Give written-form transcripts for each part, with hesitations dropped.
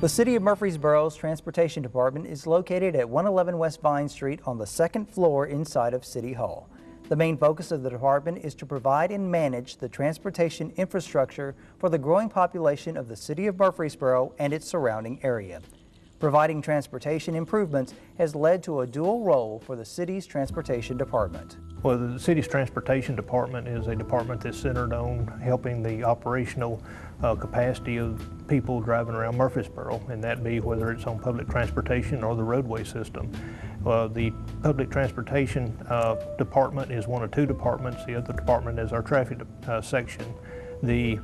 The City of Murfreesboro's Transportation Department is located at 111 West Vine Street on the second floor inside of City Hall. The main focus of the department is to provide and manage the transportation infrastructure for the growing population of the City of Murfreesboro and its surrounding area. Providing transportation improvements has led to a dual role for the city's transportation department. Well, the city's transportation department is a department that's centered on helping the operational capacity of people driving around Murfreesboro, and that be whether it's on public transportation or the roadway system. The public transportation department is one of two departments. The other department is our traffic section. The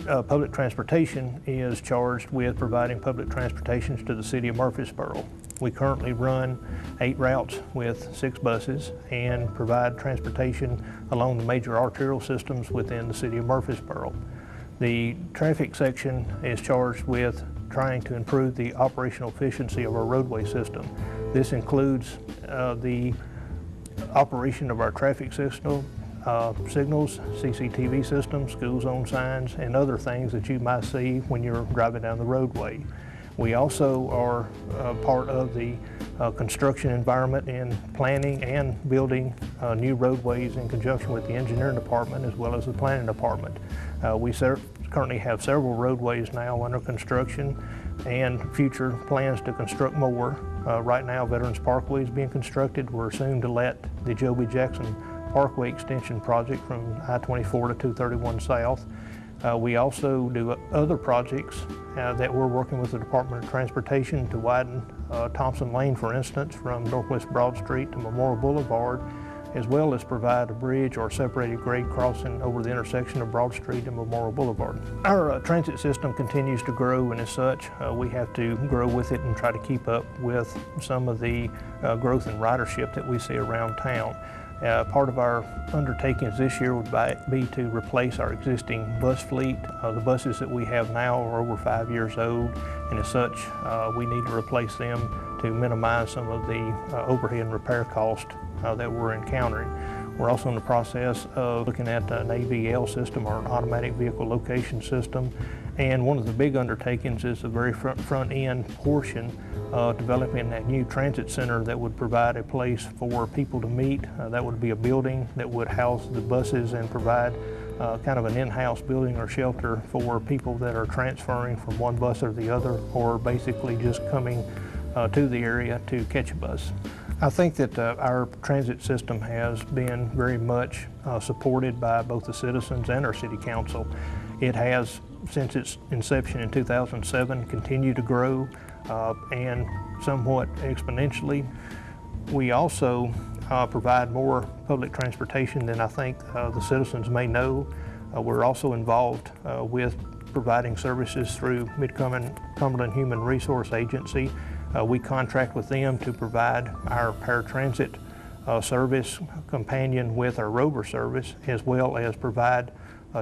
public transportation is charged with providing public transportation to the City of Murfreesboro. We currently run 8 routes with 6 buses and provide transportation along the major arterial systems within the City of Murfreesboro. The traffic section is charged with trying to improve the operational efficiency of our roadway system. This includes the operation of our traffic system, signals, CCTV systems, school zone signs, and other things that you might see when you're driving down the roadway. We also are part of the construction environment in planning and building new roadways in conjunction with the engineering department as well as the planning department. We currently have several roadways now under construction and future plans to construct more. Right now, Veterans Parkway is being constructed. We're soon to let the Joby Jackson Parkway extension project from I-24 to 231 South. We also do other projects that we're working with the Department of Transportation to widen Thompson Lane, for instance, from Northwest Broad Street to Memorial Boulevard, as well as provide a bridge or separated grade crossing over the intersection of Broad Street and Memorial Boulevard. Our transit system continues to grow, and as such, we have to grow with it and try to keep up with some of the growth in ridership that we see around town. Part of our undertakings this year would be to replace our existing bus fleet. The buses that we have now are over 5 years old, and as such, we need to replace them to minimize some of the overhead and repair costs that we're encountering. We're also in the process of looking at an AVL system, or an automatic vehicle location system, and one of the big undertakings is the very front end portion, developing that new transit center that would provide a place for people to meet. That would be a building that would house the buses and provide kind of an in-house building or shelter for people that are transferring from one bus or the other, or basically just coming to the area to catch a bus. I think that our transit system has been very much supported by both the citizens and our city council. It has, since its inception in 2007, continued to grow and somewhat exponentially. We also provide more public transportation than I think the citizens may know. We're also involved with providing services through Mid-Cumberland Human Resource Agency. We contract with them to provide our paratransit service companion with our Rover service, as well as provide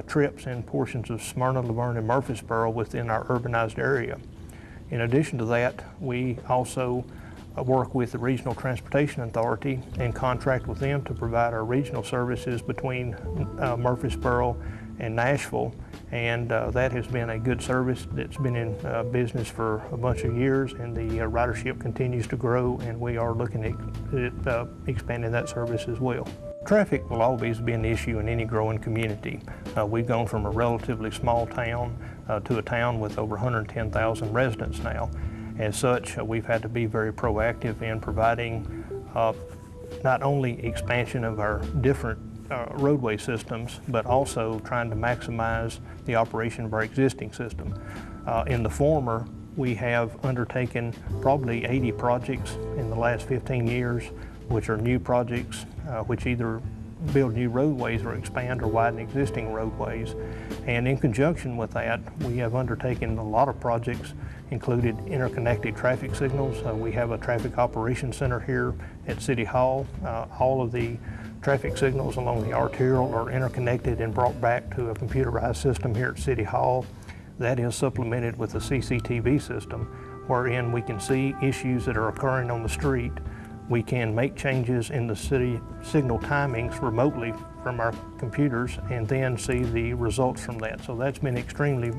trips in portions of Smyrna, Laverne, and Murfreesboro within our urbanized area. In addition to that, we also work with the Regional Transportation Authority and contract with them to provide our regional services between Murfreesboro and Nashville, and that has been a good service that's been in business for a bunch of years, and the ridership continues to grow, and we are looking at expanding that service as well. Traffic will always be an issue in any growing community. We've gone from a relatively small town to a town with over 110,000 residents now. As such, we've had to be very proactive in providing not only expansion of our different roadway systems, but also trying to maximize the operation of our existing system. In the former, we have undertaken probably 80 projects in the last 15 years, which are new projects, which either build new roadways or expand or widen existing roadways. And in conjunction with that, we have undertaken a lot of projects, included interconnected traffic signals. We have a traffic operations center here at City Hall. All of the traffic signals along the arterial are interconnected and brought back to a computerized system here at City Hall. That is supplemented with a CCTV system, wherein we can see issues that are occurring on the street. We can make changes in the city signal timings remotely from our computers and then see the results from that. So that's been extremely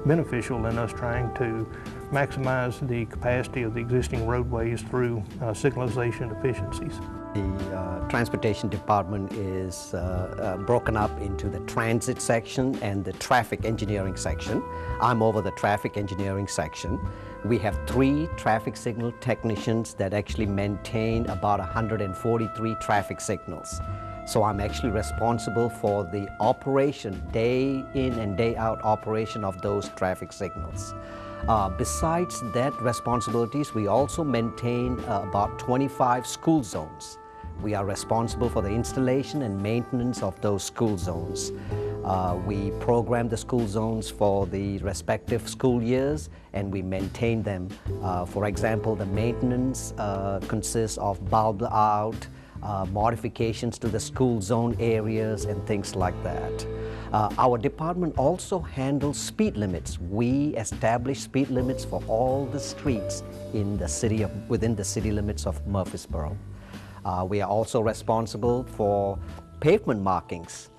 beneficial in us trying to maximize the capacity of the existing roadways through signalization efficiencies. The transportation department is broken up into the transit section and the traffic engineering section. I'm over the traffic engineering section. We have 3 traffic signal technicians that actually maintain about 143 traffic signals. So I'm actually responsible for the operation, day in and day out operation of those traffic signals. Besides that responsibilities, we also maintain about 25 school zones. We are responsible for the installation and maintenance of those school zones. We program the school zones for the respective school years and we maintain them. For example, the maintenance consists of bulb out, modifications to the school zone areas and things like that. Our department also handles speed limits. We establish speed limits for all the streets in the city within the city limits of Murfreesboro. We are also responsible for pavement markings.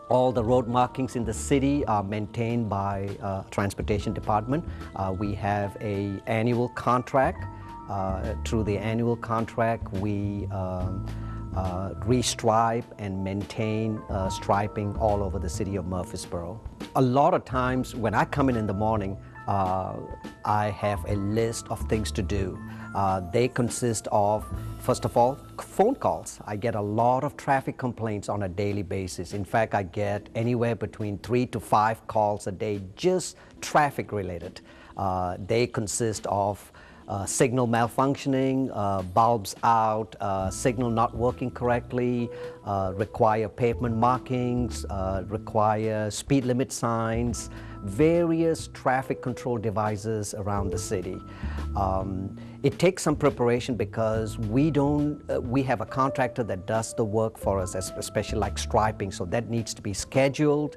All the road markings in the city are maintained by Transportation Department. We have an annual contract. Through the annual contract, we restripe and maintain striping all over the city of Murfreesboro. A lot of times when I come in the morning, I have a list of things to do. They consist of, first of all, phone calls. I get a lot of traffic complaints on a daily basis. In fact, I get anywhere between 3 to 5 calls a day, just traffic related. They consist of signal malfunctioning, bulbs out, signal not working correctly, require pavement markings, require speed limit signs, various traffic control devices around the city. It takes some preparation because we have a contractor that does the work for us, especially like striping, so that needs to be scheduled,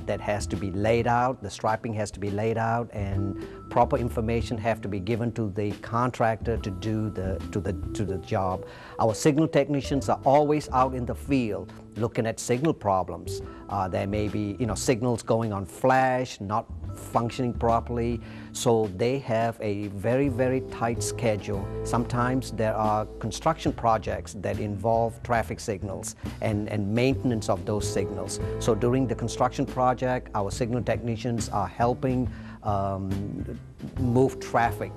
that has to be laid out, the striping has to be laid out, and proper information have to be given to the contractor to do the job. Our signal technicians are always out in the field looking at signal problems. There may be signals going on flash, not functioning properly, so they have a very, very tight schedule. Sometimes there are construction projects that involve traffic signals and maintenance of those signals. So during the construction project, our signal technicians are helping move traffic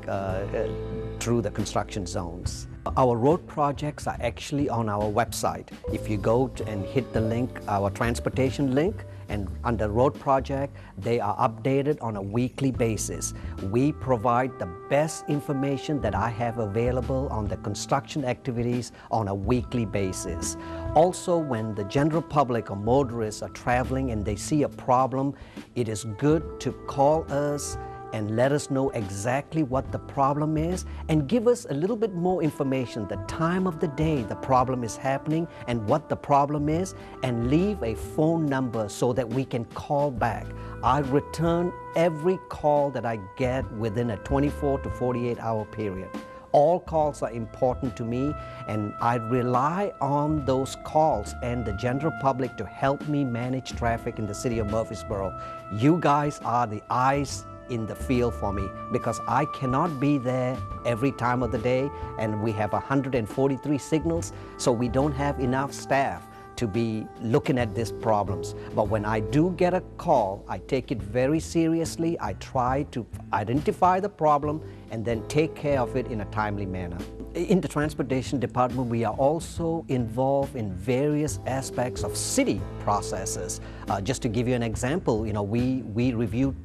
through the construction zones. Our road projects are actually on our website. If you go and hit the link, our transportation link, and under road project, they are updated on a weekly basis. We provide the best information that I have available on the construction activities on a weekly basis. Also, when the general public or motorists are traveling and they see a problem, it is good to call us and let us know exactly what the problem is and give us a little bit more information, the time of the day the problem is happening and what the problem is, and leave a phone number so that we can call back. I return every call that I get within a 24 to 48 hour period. All calls are important to me, and I rely on those calls and the general public to help me manage traffic in the city of Murfreesboro. You guys are the eyes in the field for me because I cannot be there every time of the day, and we have 143 signals, so we don't have enough staff to be looking at these problems. But when I do get a call, I take it very seriously. I try to identify the problem and then take care of it in a timely manner. In the transportation department, we are also involved in various aspects of city processes. Just to give you an example, we review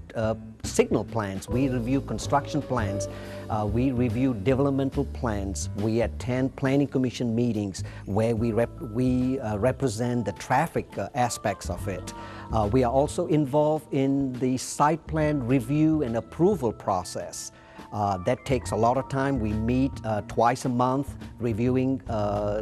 signal plans, we review construction plans, we review developmental plans, we attend planning commission meetings where we represent the traffic aspects of it. We are also involved in the site plan review and approval process. That takes a lot of time. We meet twice a month reviewing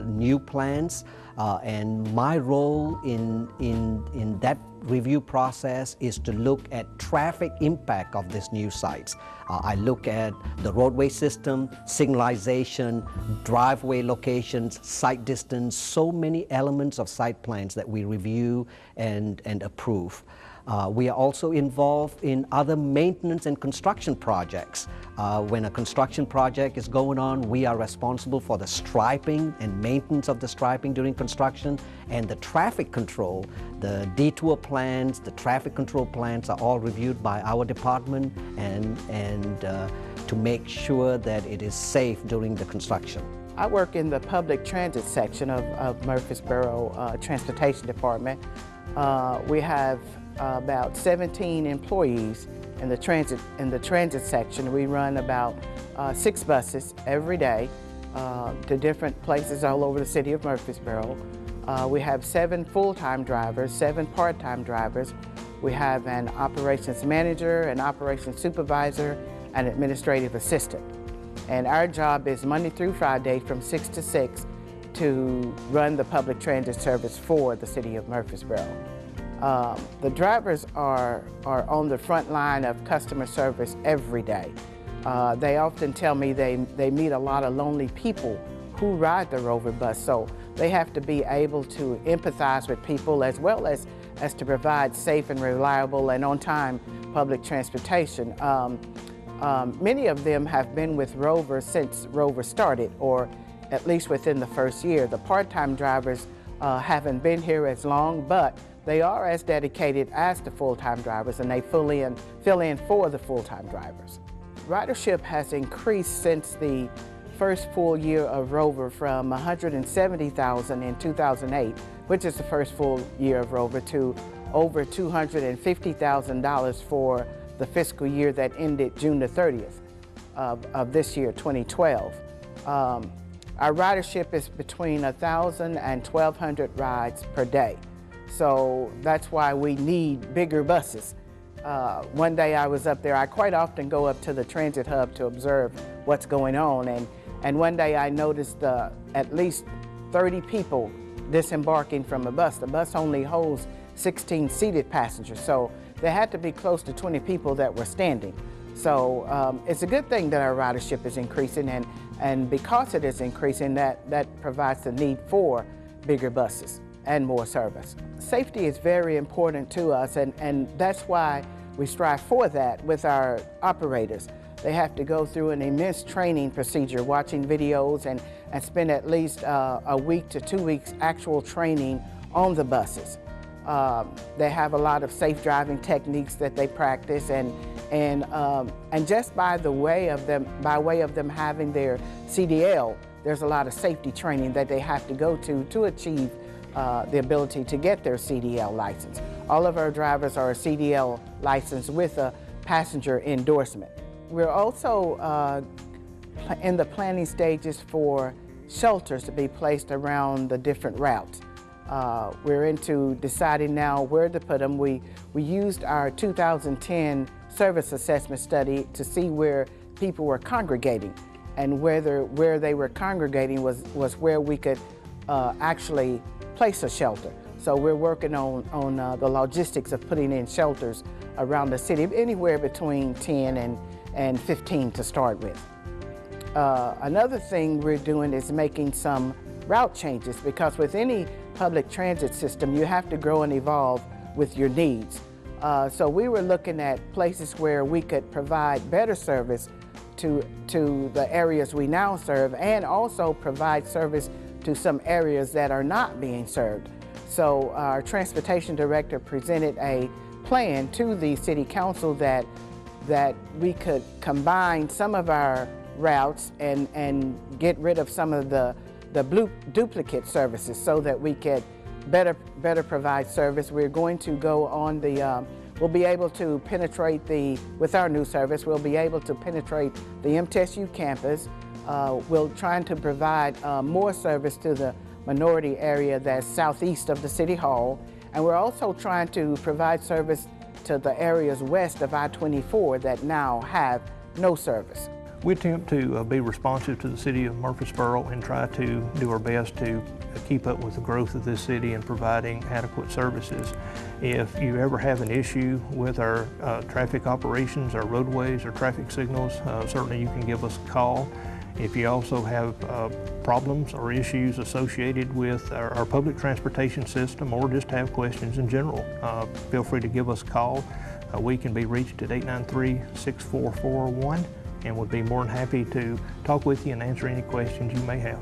new plans, and my role in that review process is to look at traffic impact of these new sites. I look at the roadway system, signalization, driveway locations, site distance, so many elements of site plans that we review and approve. We are also involved in other maintenance and construction projects. When a construction project is going on, we are responsible for the striping and maintenance of the striping during construction, and the traffic control, the detour plans, the traffic control plans are all reviewed by our department and to make sure that it is safe during the construction. I work in the public transit section of Murfreesboro Transportation Department. We have about 17 employees in the transit section. We run about 6 buses every day to different places all over the city of Murfreesboro. We have 7 full-time drivers, 7 part-time drivers. We have an operations manager, an operations supervisor, and administrative assistant. And our job is Monday through Friday from 6 to 6 to run the public transit service for the city of Murfreesboro. The drivers are on the front line of customer service every day. They often tell me they meet a lot of lonely people who ride the Rover bus, so they have to be able to empathize with people as well as to provide safe and reliable and on-time public transportation. Many of them have been with Rover since Rover started, or at least within the first year. The part-time drivers haven't been here as long, but they are as dedicated as the full-time drivers, and they fill in for the full-time drivers. Ridership has increased since the first full year of Rover from 170,000 in 2008, which is the first full year of Rover, to over $250,000 for the fiscal year that ended June the 30th of this year, 2012. Our ridership is between 1,000 and 1,200 rides per day. So that's why we need bigger buses. One day I was up there. I quite often go up to the transit hub to observe what's going on, and one day I noticed at least 30 people disembarking from a bus. The bus only holds 16 seated passengers, so there had to be close to 20 people that were standing. So it's a good thing that our ridership is increasing, and because it is increasing, that provides the need for bigger buses and more service. Safety is very important to us, and that's why we strive for that with our operators. They have to go through an immense training procedure, watching videos, and spend at least a week to 2 weeks actual training on the buses. They have a lot of safe driving techniques that they practice, and just by way of them having their CDL, there's a lot of safety training that they have to go to achieve the ability to get their CDL license. All of our drivers are CDL licensed with a passenger endorsement. We're also in the planning stages for shelters to be placed around the different routes. We're into deciding now where to put them. We used our 2010 service assessment study to see where people were congregating, and where they were congregating was where we could actually place a shelter. So we're working on the logistics of putting in shelters around the city, anywhere between 10 and 15 to start with. Another thing we're doing is making some route changes, because with any public transit system, you have to grow and evolve with your needs. So we were looking at places where we could provide better service to the areas we now serve, and also provide service to some areas that are not being served. So our transportation director presented a plan to the city council that we could combine some of our routes and get rid of some of the duplicate services, so that we could better provide service. We're going to go on we'll be able to penetrate with our new service, we'll be able to penetrate the MTSU campus. We're trying to provide more service to the minority area that's southeast of the City Hall, and we're also trying to provide service to the areas west of I-24 that now have no service. We attempt to be responsive to the City of Murfreesboro and try to do our best to keep up with the growth of this city and providing adequate services. If you ever have an issue with our traffic operations, our roadways, or traffic signals, certainly you can give us a call. If you also have problems or issues associated with our public transportation system or just have questions in general, feel free to give us a call. We can be reached at 893-6441 and would be more than happy to talk with you and answer any questions you may have.